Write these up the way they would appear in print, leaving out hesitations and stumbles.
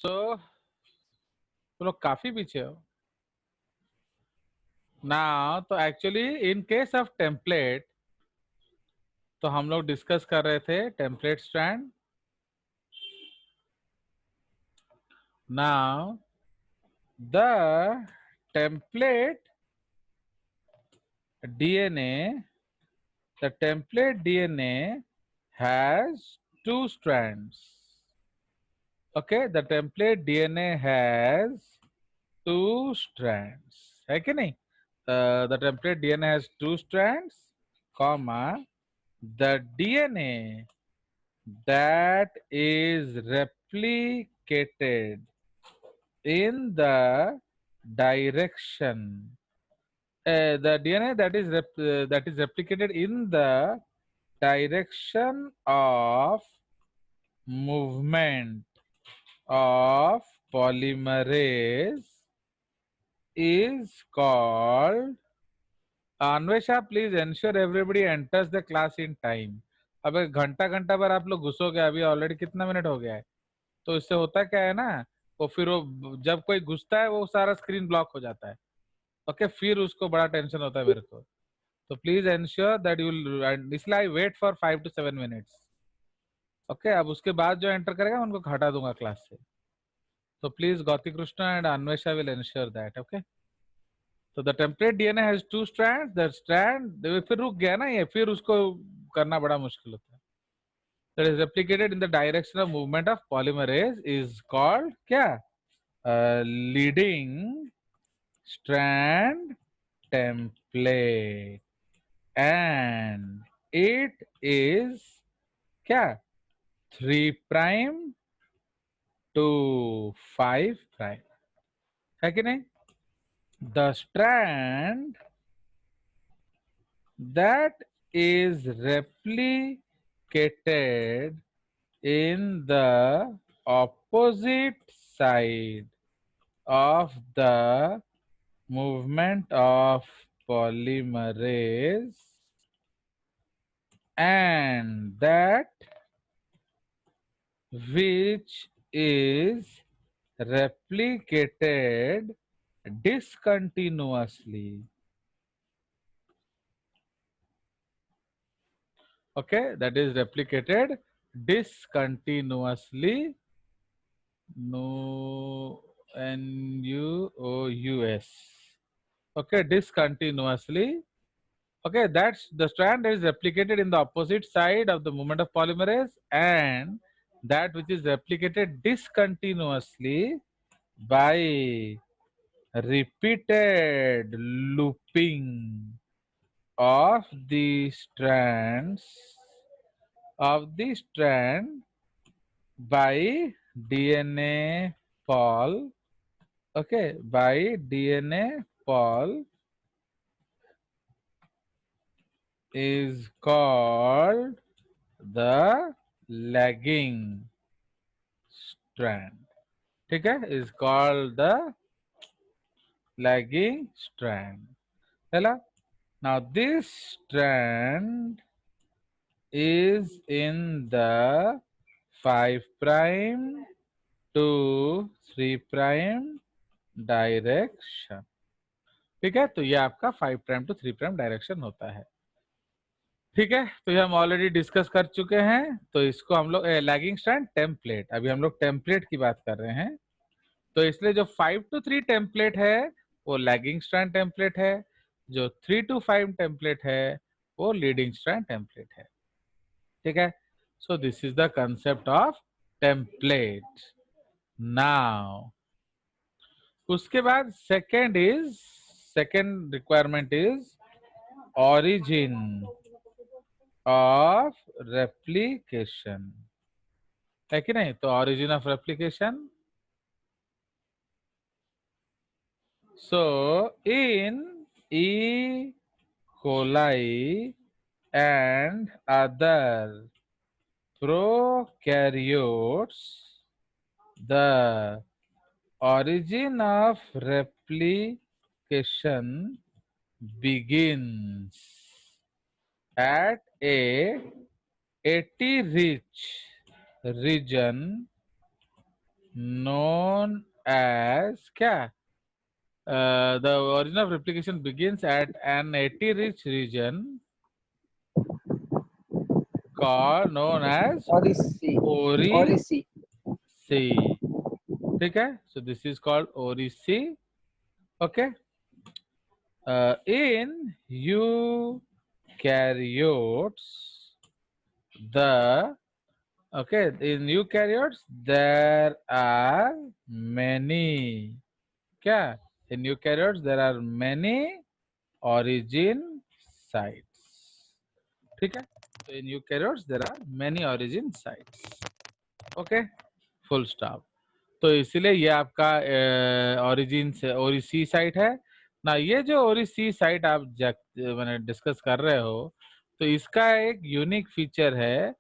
तो तुम लोग काफी पीछे हो ना। तो actually in case of template तो हम लोग डिस्कस कर रहे थे template strand. Now the template DNA, the template DNA has two strands. Okay, the template DNA has two strands. है कि नहीं? The template DNA has two strands, comma, the DNA that is replicated in the direction, the DNA that is replicated in the direction of movement of polymerase is called. Anvesha, please ensure everybody enters the class in time. अब घंटा घंटा भर आप लोग घुसोगे, अभी already कितना minute हो गया है। तो इससे होता क्या है ना, वो फिर वो जब कोई घुसता है वो सारा स्क्रीन ब्लॉक हो जाता है। ओके, फिर उसको बड़ा टेंशन होता है मेरे को। तो प्लीज एंश्योर दैट यू, इसलिए I wait for 5 to 7 minutes। Okay, अब उसके बाद जो एंटर करेगा उनको हटा दूंगा क्लास से। तो please Gauti Krishna and Anvesha will ensure that. Okay, तो the template DNA has two strand, the strand फिर रुक गया ना ये, फिर उसको करना बड़ा मुश्किल होता है। That is replicated in the direction of movement of polymerase is called क्या? Leading strand template, and it is क्या? 3' to 5', है कि नहीं? The strand that is replicated in the opposite side of the movement of polymerase, and that which is replicated discontinuously. Okay, that is replicated discontinuously. No, NUOUS. Okay, discontinuously. Okay, that's the strand is replicated in the opposite side of the movement of polymerase, and that which is replicated discontinuously by repeated looping of the strands of the strand by DNA Paul. Okay, by DNA Paul is called the lagging strand. ठीक है, is called the lagging strand. Hello. Now this strand is in the 5' to 3' direction. ठीक है, तो ये आपका 5' to 3' direction होता है। ठीक है, तो ये हम ऑलरेडी डिस्कस कर चुके हैं। तो इसको हम लोग लैगिंग स्ट्रैंड टेम्पलेट, अभी हम लोग टेम्पलेट की बात कर रहे हैं। तो इसलिए जो 5 to 3 टेम्पलेट है वो लैगिंग स्ट्रैंड टेम्पलेट है, जो 3 to 5 टेम्पलेट है वो लीडिंग स्ट्रैंड टेम्पलेट है। ठीक है, so this is the concept of template. Now उसके बाद second requirement is origin of replication, है कि नहीं? तो origin of replication, so in E. coli and other prokaryotes, the origin of replication begins at a AT rich region known as क्या? The origin of replication begins at an AT-rich region called known as Odyssey. Ori Odyssey. Sea. ठीक है? So this is called Ori Sea. Okay. In eukaryotes, the okay in eukaryotes there are many. क्या? In eukaryotes there are many origin sites. ठीक है? So in eukaryotes there are many origin sites. Okay. Full stop. तो इसीलिए ये आपका origin से Odissi site है ना। ये जो ओरिसी साइट आप मैंने डिस्कस कर रहे हो, तो इसका एक यूनिक फीचर है,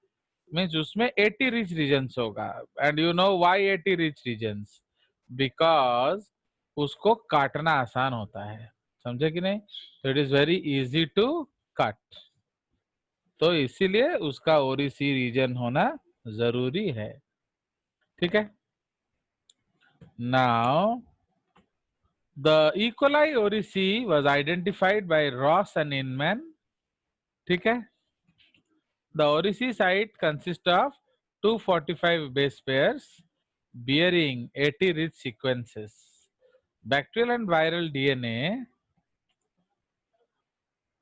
मीन्स उसमें 80 रिच रीजन्स होगा। And you know why 80 rich regions? Because उसको काटना आसान होता है, समझे कि नहीं? तो it is very easy to cut, तो इसीलिए उसका ओरिसी रीजन होना जरूरी है। ठीक है? Now the E. coli oryzae was identified by Ross and Inman. ठीक है? The oryzae site consists of 245 base pairs bearing 80 rich sequences. Bacterial and viral DNA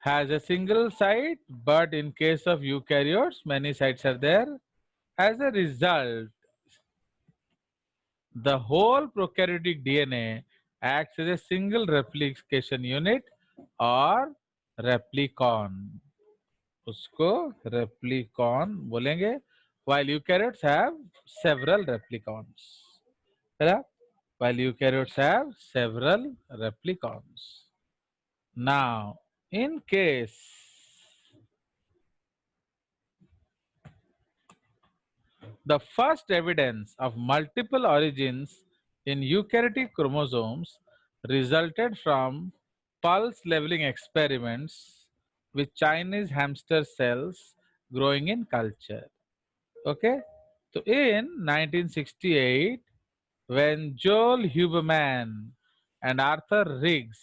has a single site, but in case of eukaryotes, many sites are there. As a result, the whole prokaryotic DNA acts as a single replication unit or replicon. उसको replicon बोलेंगे. While eukaryotes have several replicons. है ना? While eukaryotes have several replicons. Now, in case the first evidence of multiple origins in eukaryotic chromosomes resulted from pulse leveling experiments with Chinese hamster cells growing in culture. Okay, so in 1968, when Joel Huberman and Arthur Riggs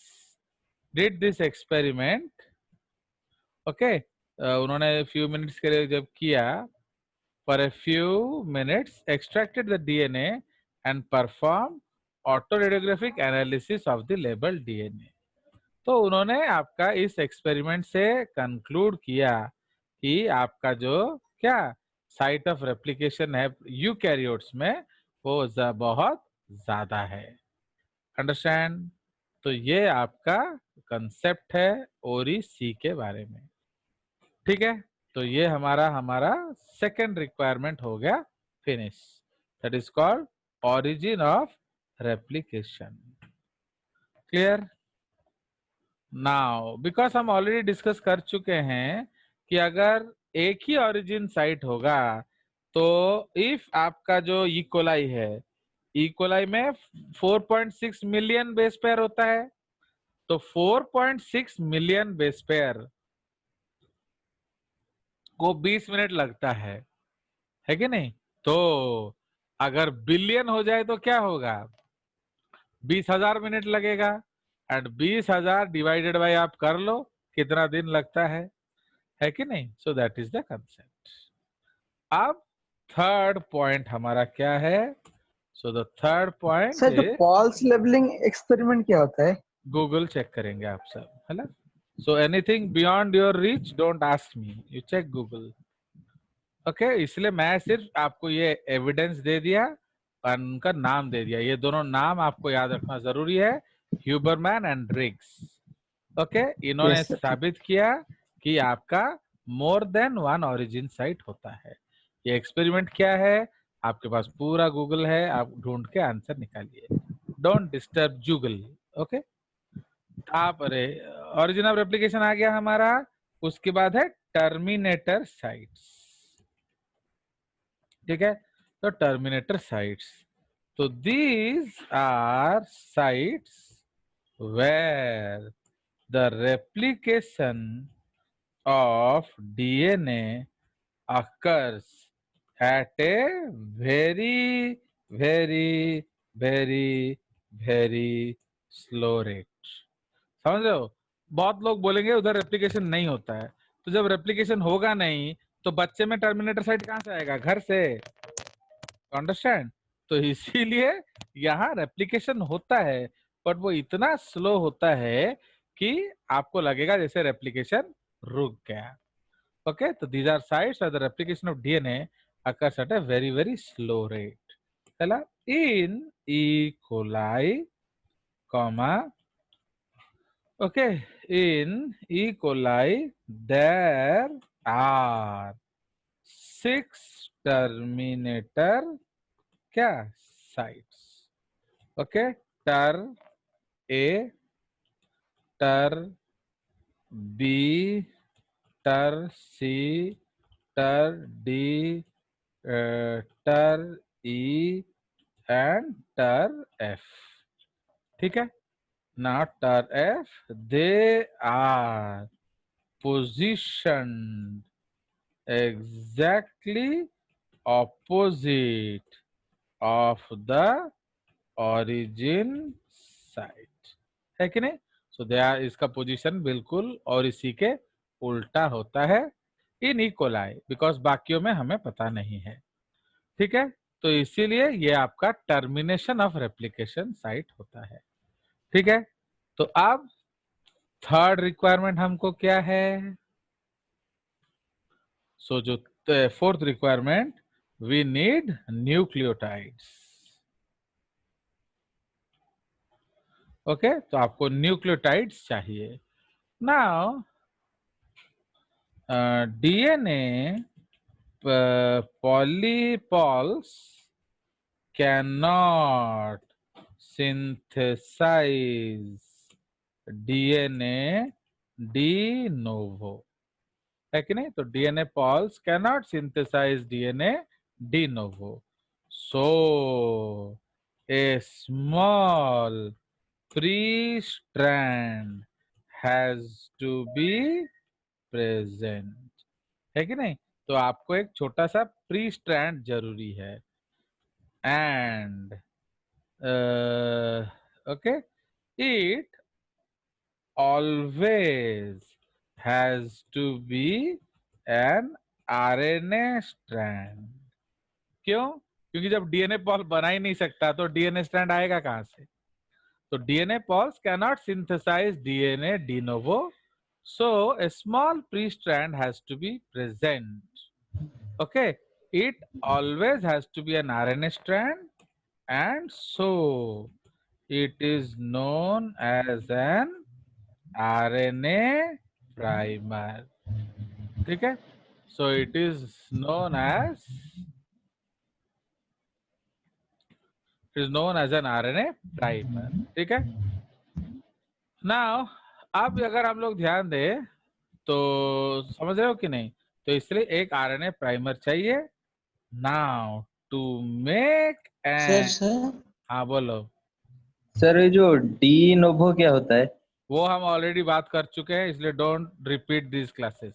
did this experiment, okay, उन्होंने few minutes के लिए जब किया, for a few minutes extracted the DNA and performed autoradiographic analysis of the labeled DNA. तो उन्होंने आपका इस experiment से कंक्लूड किया कि आपका जो क्या साइट ऑफ रेप्लिकेशन है यूकैरियोट्स में वो बहुत ज्यादा है। अंडरस्टैंड? तो ये आपका कंसेप्ट है ओरी सी के बारे में। ठीक है? तो ये हमारा हमारा सेकंड रिक्वायरमेंट हो गया finish. That is called origin of replication. Clear? Now because हम ऑलरेडी डिस्कस कर चुके हैं कि अगर एक ही ओरिजिन साइट होगा तो इफ आपका जो इकोलाई है, इकोलाई में 4.6 मिलियन बेस पेयर होता है, तो 4.6 मिलियन बेस पेयर को 20 मिनट लगता है कि नहीं? तो अगर बिलियन हो जाए तो क्या होगा? 20,000 मिनट लगेगा। एंड 20,000 डिवाइडेड बाय आप कर लो कितना दिन लगता है कि नहीं? So that is the concept. अब थर्ड पॉइंट हमारा क्या है? So the third point sir जो इज पल्स लेवलिंग एक्सपेरिमेंट क्या होता है? गूगल चेक करेंगे आप सब, है ना? So anything beyond your reach don't ask me, you check Google. Okay, इसलिए मैं सिर्फ आपको ये एविडेंस दे दिया और उनका नाम दे दिया। ये दोनों नाम आपको याद रखना जरूरी है, ह्यूबरमैन एंड रिग्स। ओके, इन्होंने यस सर, ठीक। साबित किया कि आपका more than one origin site होता है। ये एक्सपेरिमेंट क्या है? आपके पास पूरा गूगल है, आप ढूंढ के आंसर निकालिए। Don't disturb Google. ओके, आप अरे ओरिजिन ऑफ रेप्लिकेशन आ गया हमारा। उसके बाद है टर्मिनेटर साइट्स। ठीक है? तो टर्मिनेटर साइट्स, तो these are sites where the replication of DNA occurs at a very very very very slow rate. समझ रहे हो? बहुत लोग बोलेंगे उधर रेप्लिकेशन नहीं होता है, तो जब रेप्लिकेशन होगा नहीं तो बच्चे में टर्मिनेटर साइट कहां से आएगा? घर से। अंडरस्टैंड? तो इसीलिए यहाँ रेप्लिकेशन होता है, बट वो इतना स्लो होता है कि आपको लगेगा जैसे रेप्लिकेशन रुक गया. Okay, so these are sites where the replication of DNA occurs at a very, very slow rate. Chला, in E. coli, comma, okay, in E. coli, there are 6 terminator क्या sites. Okay, ter A, ter B, ter C, ter D, ter E and ter F. ठीक है? Now ter F, they are positioned exactly opposite of the origin site. है कि नहीं? So they are, इसका position बिल्कुल और इसी के उल्टा होता है इन ई कोलाई, बिकॉज बाकियों में हमें पता नहीं है. ठीक है? तो इसीलिए ये आपका टर्मिनेशन ऑफ रेप्लिकेशन साइट होता है. ठीक है? तो अब थर्ड रिक्वायरमेंट हमको क्या है? सो जो fourth requirement, we need nucleotides. Okay, तो आपको न्यूक्लियोटाइड्स चाहिए. Now DNA polypols cannot synthesize DNA de novo. है कि नहीं? तो DNA polyps cannot synthesize DNA de novo. So a small pre-strand has to be present. है कि नहीं? तो आपको एक छोटा सा प्री स्ट्रैंड जरूरी है. And okay, it always has to be an RNA strand. क्यों? क्योंकि जब DNA पॉल बना ही नहीं सकता तो DNA स्ट्रैंड आएगा कहां से? तो DNA polyps cannot synthesize DNA de novo, so a small pre-strand has to be present. Okay, it always has to be an RNA strand, and so it is known as an RNA primer. ठीक है? So it is known as an RNA primer. ठीक है? Now, अब अगर हम लोग ध्यान दें तो समझ रहे हो कि नहीं? तो इसलिए एक RNA प्राइमर चाहिए. Now to make sure an, sir हाँ बोलो. सर ये जो डी नोवो क्या होता है? वो हम ऑलरेडी बात कर चुके हैं, इसलिए डोंट रिपीट दिस क्लासेस.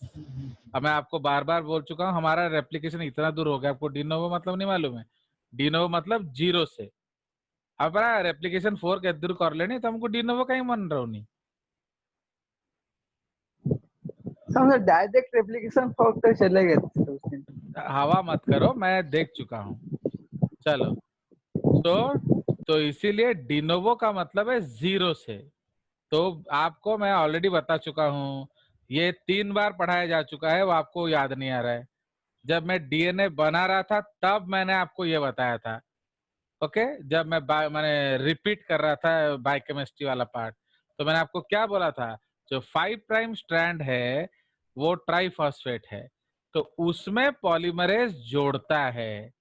अब मैं आपको बार बार बोल चुका हूँ, हमारा रेप्लिकेशन इतना दूर हो गया, आपको डी नोवो मतलब नहीं मालूम है? डी नोवो मतलब 0 से. अब रेप्लिकेशन 4 के दूर कर लेनी तो हमको डी नोवो कहीं मन रहो नहीं. समझो डायरेक्ट रेप्लिकेशन फॉर्क तक चले गए थे उस दिन. हवा मत करो, मैं देख चुका हूँ. चलो, तो इसीलिए डिनोवो का मतलब है 0 से. तो आपको मैं ऑलरेडी बता चुका हूँ, ये 3 बार पढ़ाया जा चुका है, वो आपको याद नहीं आ रहा है. जब मैं DNA बना रहा था तब मैंने आपको ये बताया था. ओके, जब मैंने रिपीट कर रहा था बायोकेमिस्ट्री वाला पार्ट, तो मैंने आपको क्या बोला था? जो 5 प्राइम स्ट्रैंड है वो ट्राइफॉस्फेट है, तो उसमें पॉलीमरेज जोड़ता है.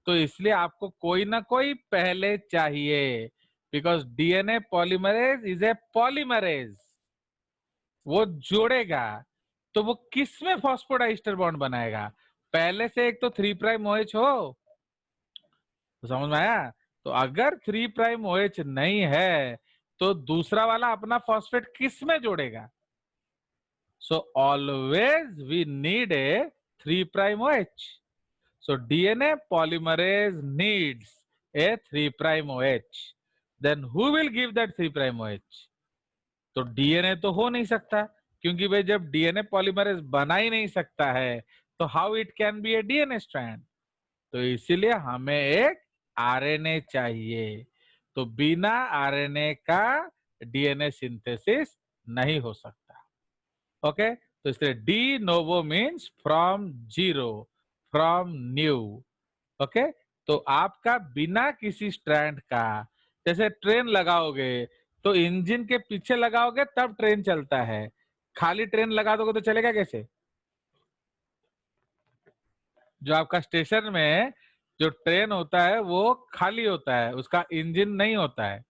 तो इसलिए आपको कोई ना कोई पहले चाहिए, because DNA polymerase is A polymerase. वो जोड़ेगा तो वो किस में फॉस्फोडाइस्टर बॉन्ड बनाएगा? पहले से एक तो 3 प्राइम OH हो, तो समझ में आया? तो अगर 3 प्राइम OH नहीं है तो दूसरा वाला अपना फॉस्फेट किस में जोड़ेगा? So always we need a 3 prime OH. So DNA polymerase needs a 3' OH. Then who will give that 3' OH? तो डीएनए तो हो नहीं सकता, क्योंकि भाई जब डीएनए पॉलीमरेज बना ही नहीं सकता है तो how it can be A DNA strand. तो इसीलिए हमें एक आरएनए चाहिए। तो बिना आरएनए का डीएनए सिंथेसिस नहीं हो सकता। ओके, तो इसलिए de novo means from zero, from new. Okay, तो आपका बिना किसी स्ट्रैंड का, जैसे ट्रेन लगाओगे तो इंजन के पीछे लगाओगे तब ट्रेन चलता है, खाली ट्रेन लगा दोगे तो चलेगा कैसे? जो आपका स्टेशन में जो ट्रेन होता है वो खाली होता है, उसका इंजन नहीं होता है।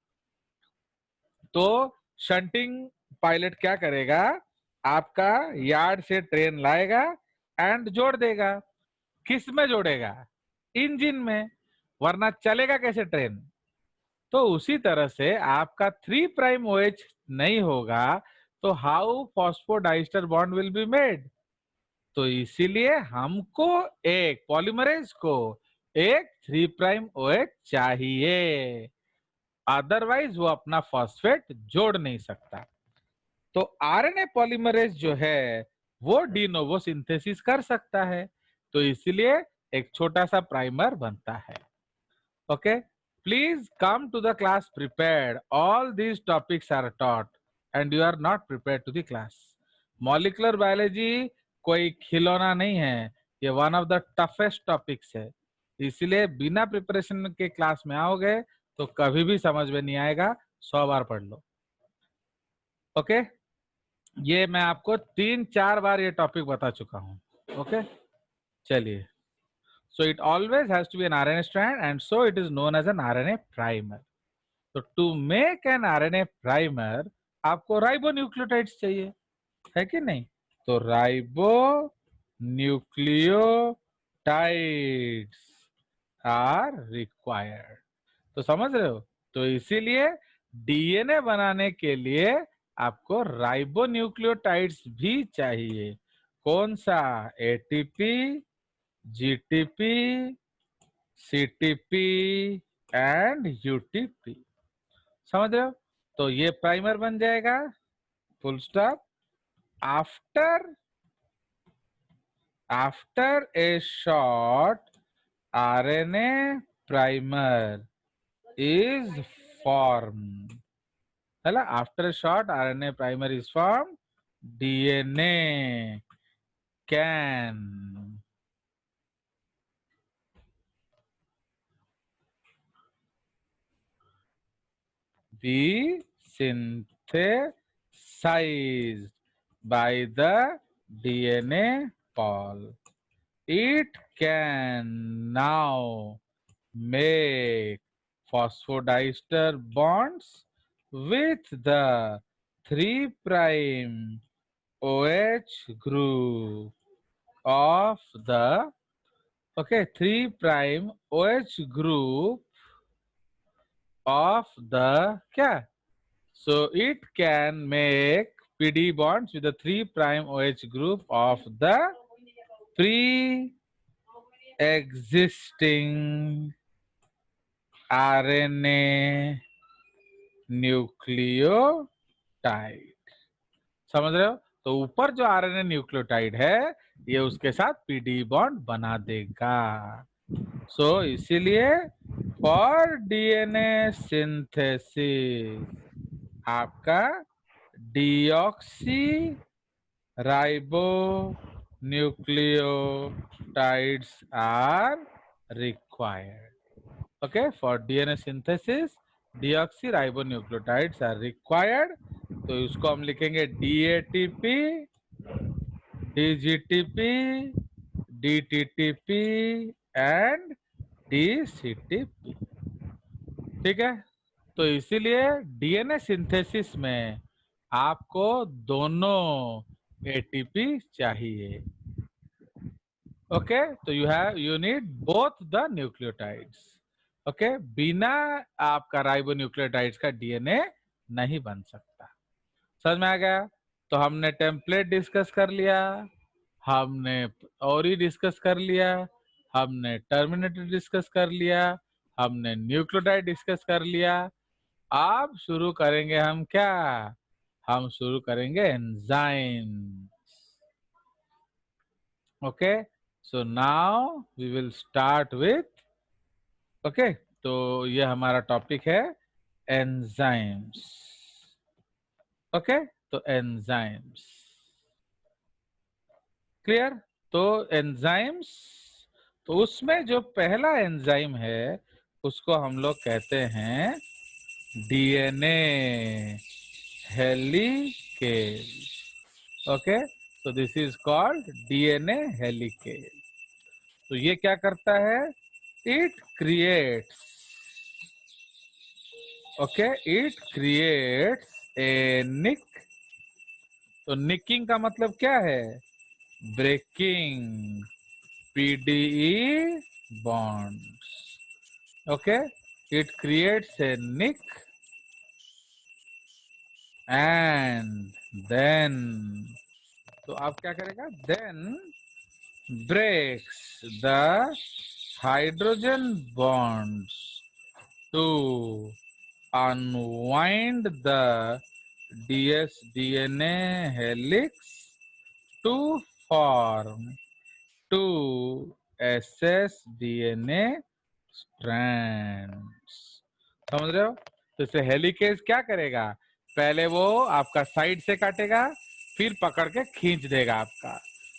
तो शंटिंग पायलट क्या करेगा, आपका यार्ड से ट्रेन लाएगा एंड जोड़ देगा। किस में जोड़ेगा? इंजन में, वरना चलेगा कैसे ट्रेन? तो उसी तरह से आपका 3' OH नहीं होगा तो how phosphodiester bond will be made. तो इसीलिए हमको एक पॉलीमरेज को एक 3' OH चाहिए, अदरवाइज वो अपना फॉस्फेट जोड़ नहीं सकता। तो आरएनए पॉलीमरेज जो है वो डी नोवो सिंथेसिस कर सकता है, तो इसीलिए एक छोटा सा प्राइमर बनता है। Okay, please come to the class prepared. All these topics are taught and you are not prepared to the class. Molecular biology कोई खिलौना नहीं है, ये one of the toughest topics है। इसलिए बिना प्रिपरेशन के क्लास में आओगे तो कभी भी समझ में नहीं आएगा, 100 बार पढ़ लो। ओके, ये मैं आपको 3-4 बार ये टॉपिक बता चुका हूँ। ओके, चलिए। So it always has to be an RNA strand and so it is known as an RNA primer. तो to make an RNA primer आपको राइबोन्यूक्लियोटाइड्स चाहिए, है कि नहीं? तो राइबोन्यूक्लियोटाइड्स आर रिक्वायर्ड। तो समझ रहे हो? तो इसीलिए डीएनए बनाने के लिए आपको राइबोन्यूक्लियोटाइड्स भी चाहिए। कौन सा? ATP, GTP, CTP and UTP. समझ रहे हो? तो ये प्राइमर बन जाएगा, full stop. After a short RNA primer is form, है ना? After a short RNA primer is form, DNA can be synthesized by the DNA pol. It can now make phosphodiester bonds with the 3' OH group of the 3' OH group of the क्या? So it can make PD bonds with the 3' OH group of the pre-existing RNA nucleotide. समझ रहे हो? तो ऊपर जो RNA nucleotide है ये उसके साथ पीडी बॉन्ड बना देगा। सो इसीलिए फॉर डीएनए सिंथेसिस आपका deoxyribonucleotides are required. Okay, for DNA synthesis deoxyribonucleotides are required. तो इसको हम लिखेंगे डीएटीपी, डीजीटीपी, डीटीटीपी एंड डीसीटीपी। ठीक है? तो इसीलिए डीएनए सिंथेसिस में आपको दोनों एटीपी चाहिए। ओके, तो you need both the nucleotides. Okay, बिना आपका राइबोन्यूक्लियोटाइड्स का डीएनए नहीं बन सकता। समझ में आ गया? तो हमने टेम्पलेट डिस्कस कर लिया, हमने और ही डिस्कस कर लिया, हमने टर्मिनेटर डिस्कस कर लिया, हमने न्यूक्लियोटाइड डिस्कस कर लिया। अब शुरू करेंगे हम क्या, हम शुरू करेंगे enzyme. Okay, so now we will start with, okay, तो ये हमारा टॉपिक है एंजाइम्स। ओके, तो एंजाइम्स क्लियर। तो एंजाइम्स, तो उसमें जो पहला एंजाइम है उसको हम लोग कहते हैं डीएनए हेलिकेज। ओके, तो this is called DNA helicase. तो ये क्या करता है, it creates, okay, it creates a nick. तो निकिंग का मतलब क्या है, breaking PDE bonds. Okay, it creates a nick and then, तो आप क्या करेगा, then breaks the hydrogen bonds to unwind the dsDNA helix to form 2ss-DNA strands। समझ रहे हो। तो इसे हेलिकेज क्या करेगा, पहले वो आपका साइड से काटेगा, फिर पकड़ के खींच देगा आपका,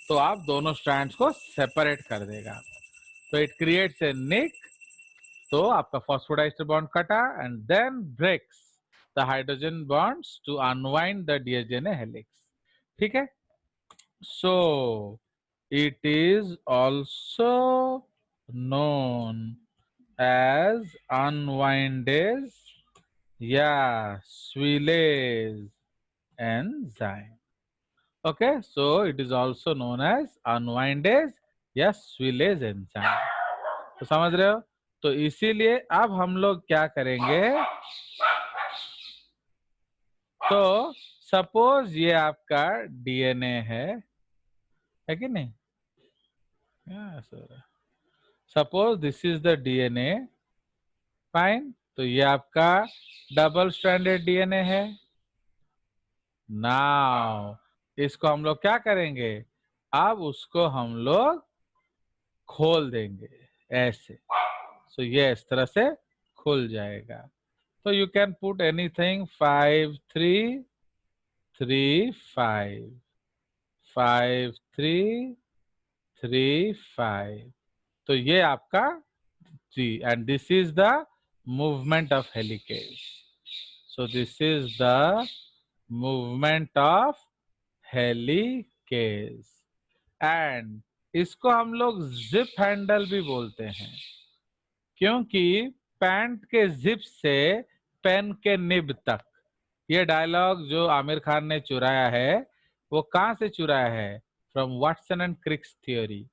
तो आप दोनों स्ट्रैंड्स को सेपरेट कर देगा। तो इट क्रिएट्स ए निक, तो आपका फॉस्फोडाइस्टर बॉन्ड कटा and then breaks the hydrogen bonds to unwind the dsDNA helix. ठीक है, सो it is also known as unwindase या swillase enzyme. Okay, so it is also known as unwindase या swillase enzyme. तो समझ रहे हो। तो इसीलिए अब हम लोग क्या करेंगे, तो सपोज ये आपका डीएनए है कि नहीं, suppose this is the DNA, fine. तो ये आपका डबल स्ट्रैंडेड डीएनए है। नाउ इसको हम लोग क्या करेंगे, अब उसको हम लोग खोल देंगे ऐसे, सो ये इस तरह से खुल जाएगा। तो यू कैन पुट एनीथिंग 5 3 3 5 5 3 3 5। तो ये आपका जी, and this is the movement of helicase. So this is the movement of helicase and इसको हम लोग जिप हैंडल भी बोलते हैं, क्योंकि पैंट के जिप से पेन के निब तक। ये डायलॉग जो आमिर खान ने चुराया है, वो कहाँ से चुराया है, from Watson and Crick's theory.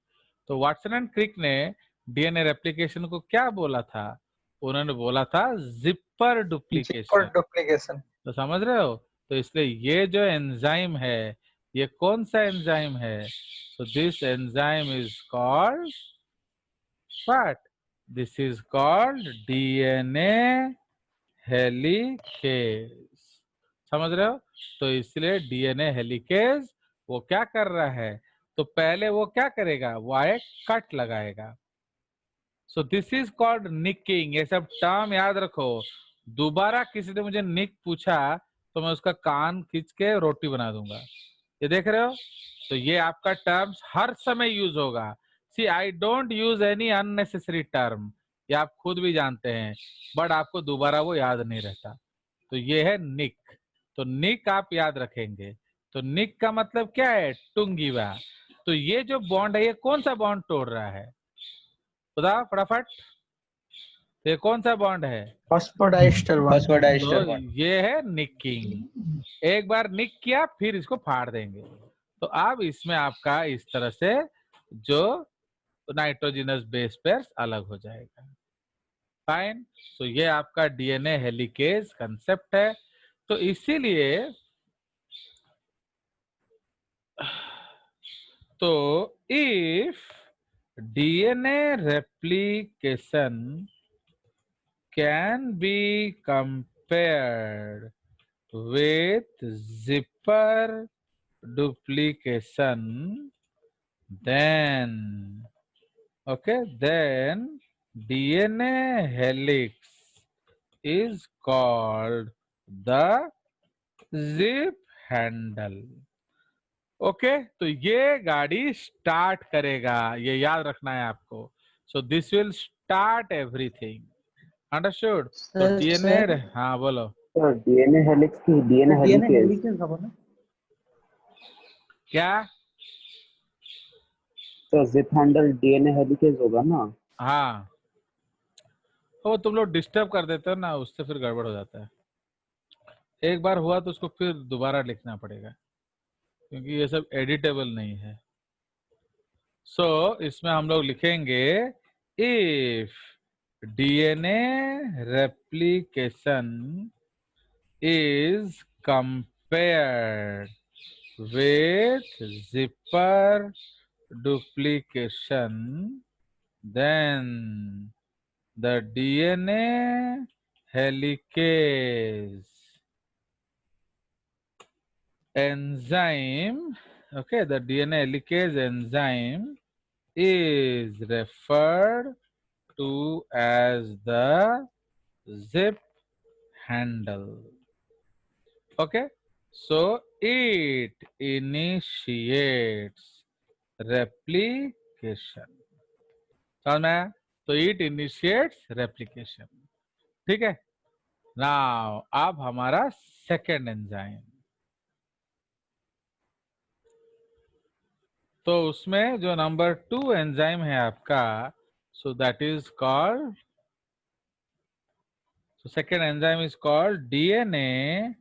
तो वाटसन एंड क्रिक ने डीएनए रेप्लिकेशन को क्या बोला था, उन्होंने बोला था जिपर डुप्लीकेशन। डुप्लीकेशन। तो समझ रहे हो। तो इसलिए ये जो एंजाइम है, ये कौन सा एंजाइम है, तो this enzyme is called what, this is called DNA helicase. समझ रहे हो। तो इसलिए डीएनए हेलिकेज वो क्या कर रहा है, तो पहले वो क्या करेगा, वो एक कट लगाएगा। So this is called nicking. ये सब टर्म याद रखो, दोबारा किसी ने मुझे निक पूछा तो मैं उसका कान खींच के रोटी बना दूंगा। ये देख रहे हो। तो ये आपका टर्म्स हर समय यूज होगा। See I don't use any unnecessary term, ये आप खुद भी जानते हैं, बट आपको दोबारा वो याद नहीं रहता। तो ये है निक। तो निक आप याद रखेंगे। तो निक का मतलब क्या है, टुंगीवा। तो ये जो बॉन्ड है, ये कौन सा बॉन्ड तोड़ रहा है, बताओ फटाफट। तो ये कौन सा बॉन्ड है, फॉस्फोडाइस्टर बॉन्ड। फॉस्फोडाइस्टर तो बॉन्ड। ये है निकिंग। एक बार निक किया, फिर इसको फाड़ देंगे। तो अब इसमें आपका इस तरह से जो नाइट्रोजिनस बेस पेयर्स अलग हो जाएगा। फाइन। तो ये आपका डीएनए हेलिकेज कंसेप्ट है। तो इसीलिए तो if DNA replication can be compared with zipper duplication, then then DNA helix is called the zip handle. Okay तो ये गाड़ी स्टार्ट करेगा, ये याद रखना है आपको. So this will start everything. Understood. तो डीएनए, हाँ बोलो. सर डीएनए हेलिक्स की डीएनए हेलिकेज क्या? तो जिप हैंडल डीएनए हेलिकेज होगा ना. हाँ, वो तुम लोग डिस्टर्ब कर देते हो ना, उससे फिर गड़बड़ हो जाता है. एक बार हुआ तो उसको फिर दोबारा लिखना पड़ेगा, क्योंकि ये सब एडिटेबल नहीं है. सो इसमें हम लोग लिखेंगे if DNA replication is compared with zipper duplication, then the DNA helicase enzyme, the DNA helicase enzyme is referred to as the zip handle. So it initiates replication. समझ में आया? तो it initiates replication. ठीक है. Now अब हमारा second enzyme. तो उसमें जो नंबर 2 एंजाइम है आपका, so that is called, so second enzyme is called DNA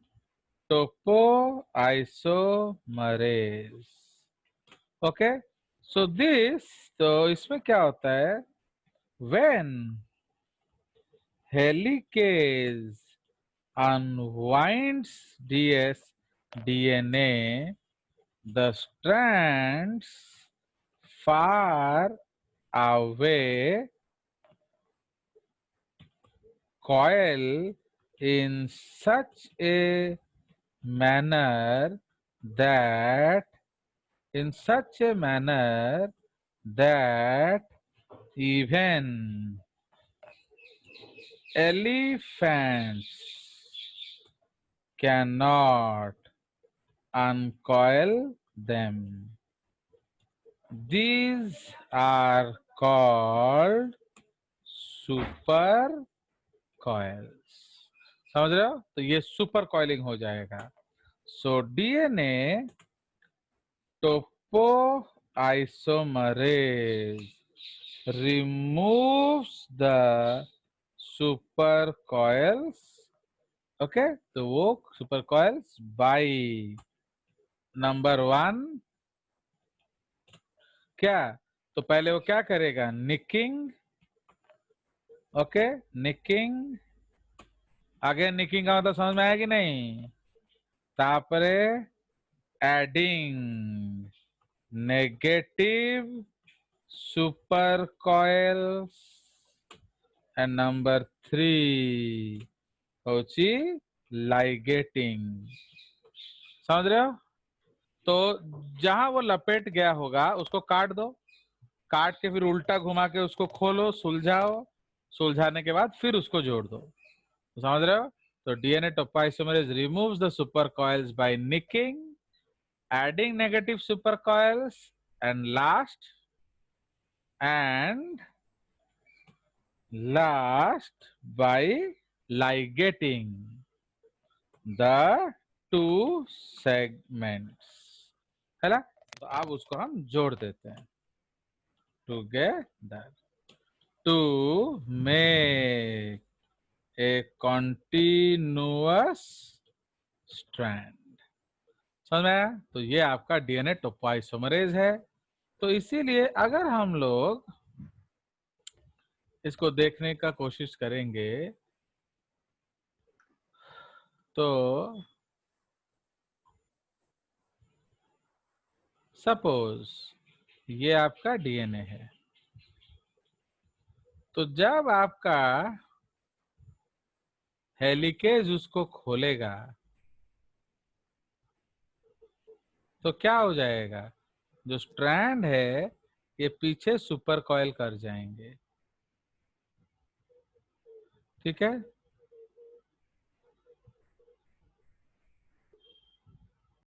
topoisomerase. Okay. So this, तो इसमें क्या होता है, when helicase unwinds DNA, the strands far away coil in such a manner that even elephants cannot uncoil them. These are called super coils. समझ रहे हो? तो ये सुपर कॉइलिंग हो जाएगा. So DNA topoisomerase removes the super coils. Okay, तो वो super coils by number 1 क्या, तो पहले वो क्या करेगा, निकिंग. Okay, nicking. आगे निकिंग का मतलब समझ में आया कि नहीं? तापरे adding negative super coils and number 3 होची लाइगेटिंग. समझ रहे हो? तो जहां वो लपेट गया होगा उसको काट दो, काट के फिर उल्टा घुमा के उसको खोलो, सुलझाओ, सुलझाने के बाद फिर उसको जोड़ दो. समझ रहे हो? तो DNA topoisomerase removes the supercoils by nicking, adding negative supercoils, and last by ligating the two segments. है ना? तो अब उसको हम जोड़ देते हैं together to make a continuous strand. समझ में आया? तो ये आपका डीएनए टोपोआइसोमरेज है. तो इसीलिए अगर हम लोग इसको देखने का कोशिश करेंगे तो सपोज ये आपका डीएनए है. तो जब आपका हेलिकेज उसको खोलेगा तो क्या हो जाएगा, जो स्ट्रैंड है ये पीछे सुपर कॉइल कर जाएंगे। ठीक है,